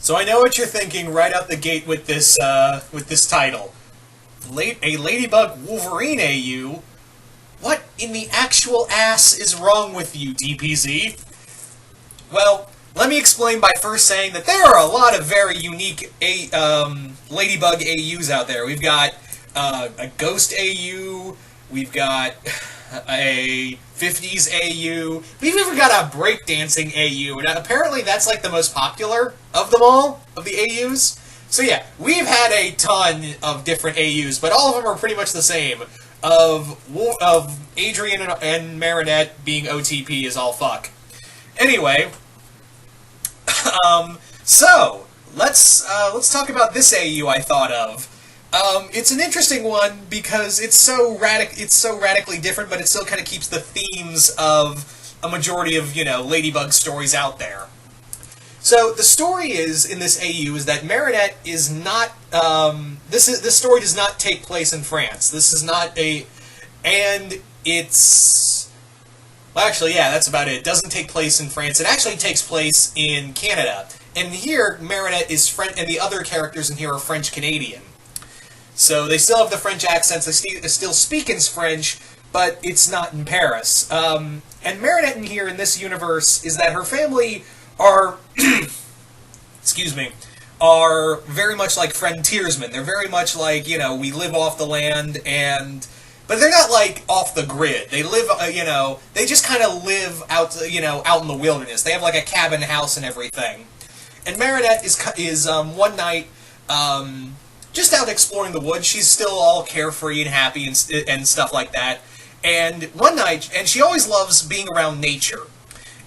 So I know what you're thinking right out the gate with this title. A Ladybug Wolverine AU? What in the actual ass is wrong with you, DPZ? Well, let me explain by first saying that there are a lot of very unique Ladybug AUs out there. We've got a Ghost AU, we've got a 50s AU, we've even got a breakdancing AU, and apparently that's like the most popular of them all, of the AUs. So yeah, we've had a ton of different AUs, but all of them are pretty much the same, of Adrian and Mariette being OTP is all fuck. Anyway, so let's talk about this AU I thought of. It's an interesting one because it's so radically different, but it still kind of keeps the themes of a majority of, Ladybug stories out there. So the story is in this AU is that Mariette is not. This story does not take place in France. This is not and it's. Well, actually, yeah, that's about it. It doesn't take place in France. It actually takes place in Canada. And here, Mariette is French, and the other characters in here are French-Canadian. So they still have the French accents, they still speak in French, but it's not in Paris. And Mariette in here, in this universe, is that her family are, excuse me, are very much like frontiersmen. They're very much like, we live off the land, but they're not like off the grid. They live, they just kind of live out, out in the wilderness. They have like a cabin house and everything. And Mariette is one night, just out exploring the woods. She's still all carefree and happy and stuff like that. And one night, and she always loves being around nature.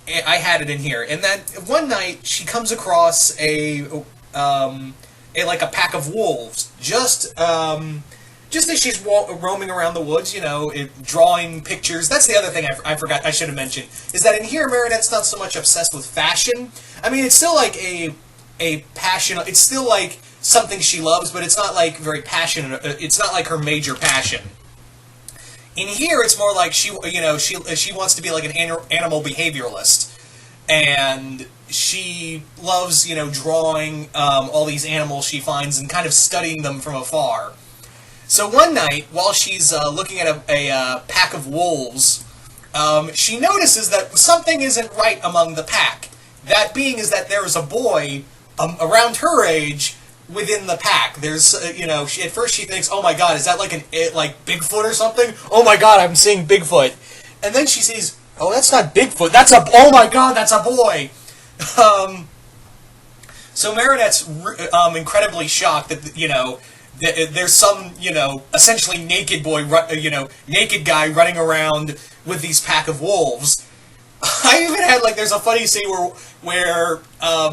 I had it in here. And then one night she comes across a pack of wolves. Just as she's roaming around the woods, drawing pictures. That's the other thing I forgot I should have mentioned, is that in here Mariette's not so much obsessed with fashion. I mean, it's still like a passion. It's still like something she loves, but it's not like very passionate. It's not like her major passion. In here, it's more like she wants to be like an animal behavioralist, and she loves drawing all these animals she finds and kind of studying them from afar. So one night, while she's looking at a pack of wolves, she notices that something isn't right among the pack. That being is that there is a boy around her age within the pack. There's, at first she thinks, oh my god, is that like Bigfoot or something? Oh my god, I'm seeing Bigfoot. And then she sees, oh, that's not Bigfoot, oh my god, that's a boy! So Mariette's, incredibly shocked that, there's some, essentially naked naked guy running around with these pack of wolves. I even had, there's a funny scene where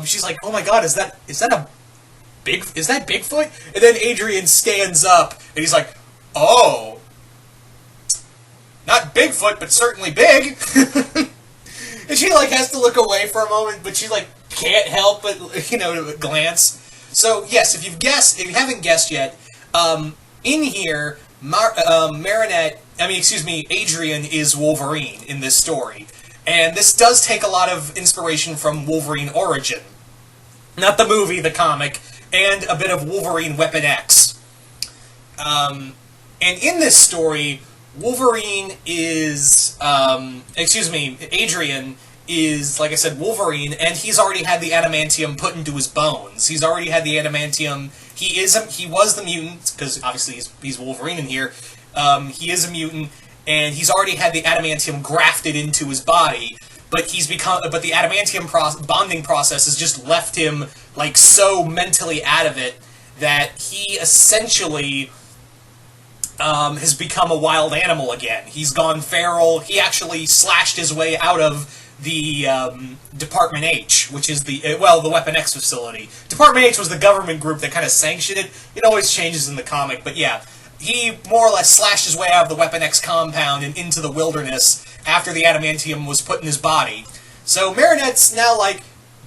she's like, oh my god, is that Bigfoot? And then Adrian stands up, and he's like, oh, not Bigfoot, but certainly big. And she, has to look away for a moment, but she, can't help but, glance. So, yes, if you haven't guessed yet, in here, Adrian is Wolverine in this story. And this does take a lot of inspiration from Wolverine Origin. Not the movie, the comic, and a bit of Wolverine Weapon X. And in this story, Adrian is, like I said, Wolverine, and he's already had the adamantium put into his bones. He's already had the adamantium. He was the mutant, because obviously he's Wolverine in here. He is a mutant, and he's already had the adamantium grafted into his body. But the adamantium bonding process has just left him so mentally out of it that he essentially has become a wild animal again. He's gone feral. He actually slashed his way out of the Department H, which is the Weapon X facility. Department H was the government group that kind of sanctioned it. It always changes in the comic, but yeah. He more or less slashed his way out of the Weapon X compound and into the wilderness after the adamantium was put in his body. So Mariette's now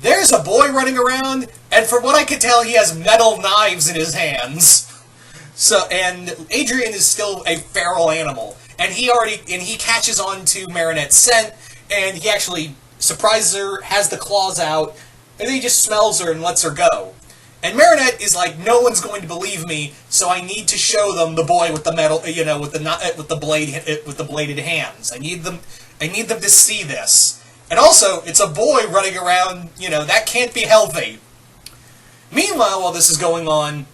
there's a boy running around, and from what I can tell, he has metal knives in his hands. So, and Adrian is still a feral animal, and he catches on to Mariette's scent, and he actually surprises her, has the claws out, and then he just smells her and lets her go. And Mariette is like, no one's going to believe me, so I need to show them the boy with the metal, with the bladed hands. I need them to see this. And also, it's a boy running around, that can't be healthy. Meanwhile, while this is going on,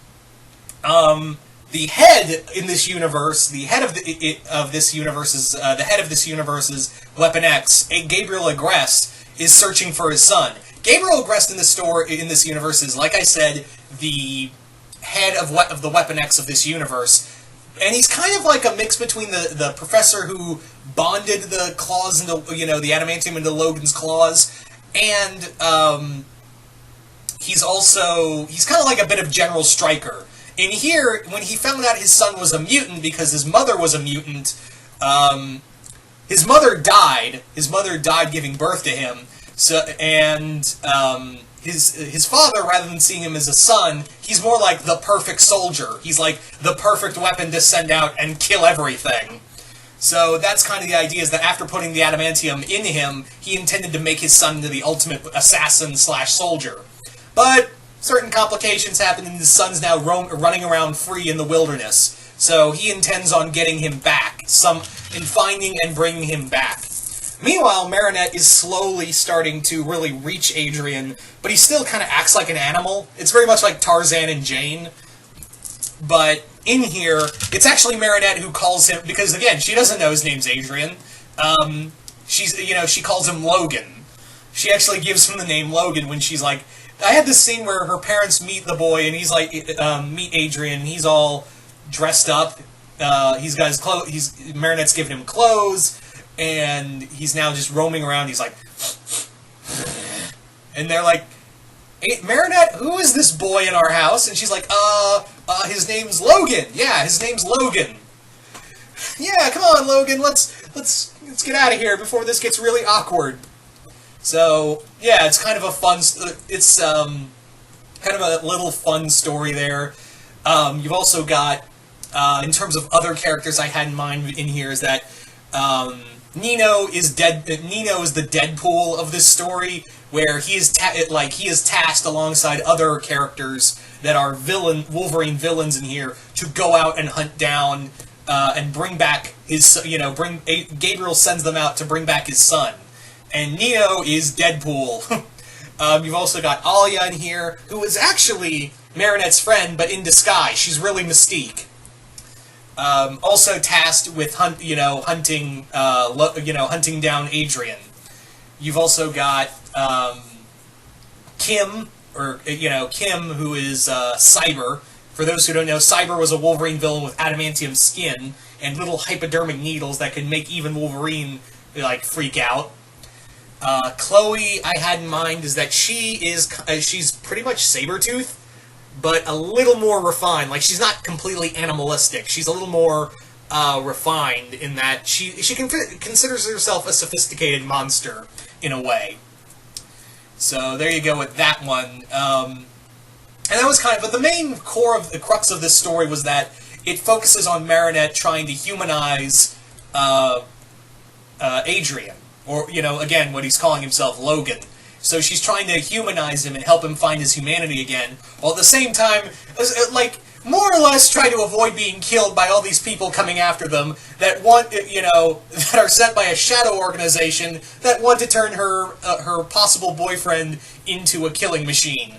the head in this universe, the head of this universe's Weapon X, Gabriel Agreste, is searching for his son. Gabriel Agreste in this universe is, like I said, the head of the Weapon X of this universe, and he's kind of like a mix between the professor who bonded the claws into the adamantium into Logan's claws, and he's kind of like a bit of General Stryker. In here, when he found out his son was a mutant because his mother was a mutant, his mother died. His mother died giving birth to him. So his father, rather than seeing him as a son, he's more like the perfect soldier. He's like the perfect weapon to send out and kill everything. So that's kind of the idea, is that after putting the adamantium in him, he intended to make his son into the ultimate assassin/soldier. But certain complications happened, and his son's now running around free in the wilderness. So he intends on getting him back, finding and bringing him back. Meanwhile, Mariette is slowly starting to really reach Adrian, but he still kind of acts like an animal. It's very much like Tarzan and Jane. But in here, it's actually Mariette who calls him, because again, she doesn't know his name's Adrian. She calls him Logan. She actually gives him the name Logan when she's like, I had this scene where her parents meet the boy, and he's like, meet Adrian, he's all dressed up. He's got his clothes, Mariette's giving him clothes, and he's now just roaming around. He's like, and they're like, hey, Mariette, who is this boy in our house? And she's like, his name's Logan. Yeah, his name's Logan. Yeah, come on, Logan, let's get out of here before this gets really awkward. So yeah, it's kind of a fun. It's kind of a little fun story there. You've also got, in terms of other characters I had in mind in here, is that Nino is dead. Nino is the Deadpool of this story, where he is tasked alongside other characters that are Wolverine villains in here to go out and hunt down and bring back his. Gabriel sends them out to bring back his son, and Nino is Deadpool. You've also got Alia in here, who is actually Mariette's friend, but in disguise. She's really Mystique. Also tasked with hunting down Adrian. You've also got Kim, who is Cyber. For those who don't know, Cyber was a Wolverine villain with adamantium skin and little hypodermic needles that could make even Wolverine freak out. Chloe, I had in mind, is that she's pretty much Sabretooth, but a little more refined. Like, she's not completely animalistic. She's a little more refined in that she considers herself a sophisticated monster, in a way. So there you go with that one. And that was but the main the crux of this story was that it focuses on Mariette trying to humanize Adrian. Or, again, what he's calling himself, Logan. So she's trying to humanize him and help him find his humanity again, while at the same time, more or less try to avoid being killed by all these people coming after them that that are sent by a shadow organization that want to turn her possible boyfriend into a killing machine.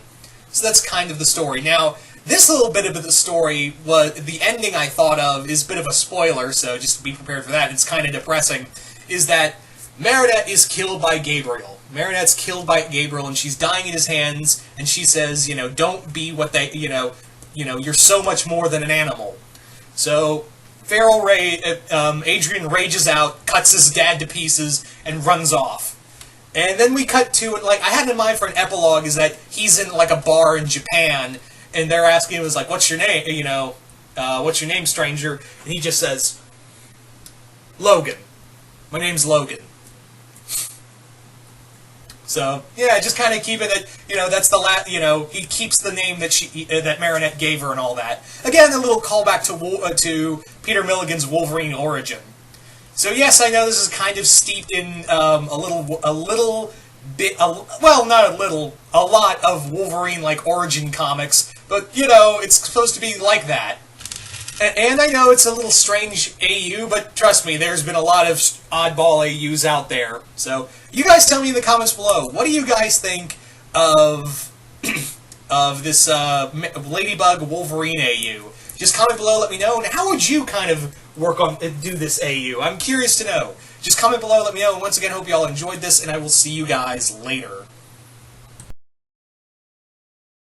So that's kind of the story. Now, this little bit of the story, the ending I thought of is a bit of a spoiler, so just be prepared for that. It's kind of depressing, is that Mariette is killed by Gabriel. Mariette's killed by Gabriel, and she's dying in his hands, and she says, don't be what they, you're so much more than an animal. So, Adrian rages out, cuts his dad to pieces, and runs off. And then we cut to, I had in mind for an epilogue, is that he's in, a bar in Japan, and they're asking him, what's your name, what's your name, stranger? And he just says, Logan. My name's Logan. So, yeah, just kind of keep it that, that's the he keeps the name that Mariette gave her and all that. Again, a little callback to Peter Milligan's Wolverine origin. So, yes, I know this is kind of steeped in a little well, not a little, a lot of Wolverine-like origin comics, but, you know, it's supposed to be like that. And I know it's a little strange AU, but trust me, there's been a lot of oddball AUs out there. So, you guys tell me in the comments below, what do you guys think of of this Ladybug Wolverine AU? Just comment below, let me know, and how would you kind of do this AU? I'm curious to know. Just comment below, let me know, and once again, hope you all enjoyed this, and I will see you guys later.